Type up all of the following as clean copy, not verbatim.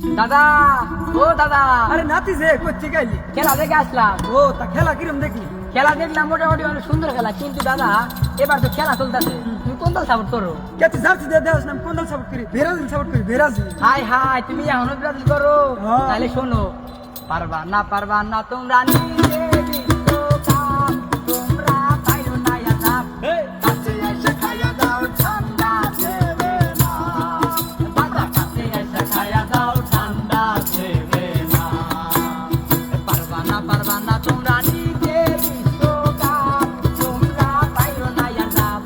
দাদা, ও দাদা, আরে নাতি যে করতে গেলি? খেলা দেখে আসলাম। ও তা খেলা কিরম দেখলি? খেলা দেখলাম মোটামুটি অনেক সুন্দর খেলা, কিন্তু দাদা এবার তো খেলা চলতেছে, তুমি কোন দল সাপোর্ট করো? কে তুই জার্সি দিয়ে দেওয়াস না? কোন দল সাপোর্ট করি? ব্রাজিল সাপোর্ট করি, ব্রাজিল। হাই হাই, তুমি এখনো ব্রাজিল করো? হ্যাঁ। তাহলে শোনো, পারবা না তোমরা নিজে বিশ্বকাপ, তোমরা পাইরো না ইয়াদাব, কাছে এসে খাইয়া দাও ঠান্ডা দেবে না, বাবা কাছে এসে খাইয়া দাও ঠান্ডা দেবে না। পারবা না তোমরা নিজে বিশ্বকাপ, তোমরা পাইরো না ইয়াদাব,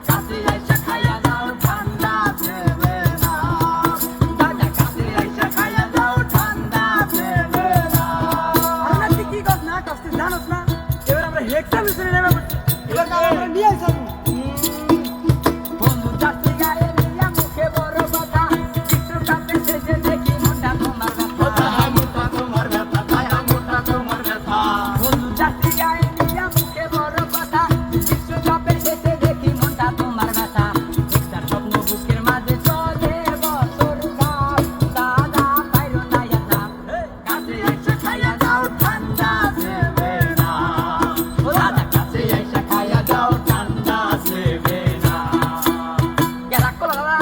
কাছে এসে খাইয়া দাও ঠান্ডা দেবে না, বাবা কাছে এসে খাইয়া দাও ঠান্ডা দেবে না। আর নাতি কি কস না কস তুই জানোস না? এবার আমরা হেক্সা মিশনে নেমে পড়ছি। এবার কাম আমরা নিয়ে আইসাবো। বন্ধু যাত্রী গায়ে নিয়া মুখে বড় কথা, বিশ্বকাপে শেষে দেখি মনটা তোমার ব্যথা। বন্ধু যাত্রী গায়ে নিয়া মুখে বড় কথা, বিশ্বকাপে শেষে দেখি মনটা তোমার ব্যথা। একটা স্বপ্ন বুকের মাঝে চলে বছর কাপ, দাদা পাইরো না ইয়াদাব, কাছে এসে খাইয়া দাও ঠান্ডা দেবে না, ও দাদা কাছে এসে খাইয়া দাও ঠান্ডা দেবে না। কে রাগ করলো দাদা?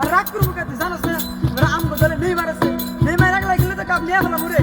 আর রাগ করবো কে? তুই জানোস না? এবার আমগো দলে নেইমার আছে। নেইমার একলা গেলে তো কাপ নিয়ে ফেলাম রে।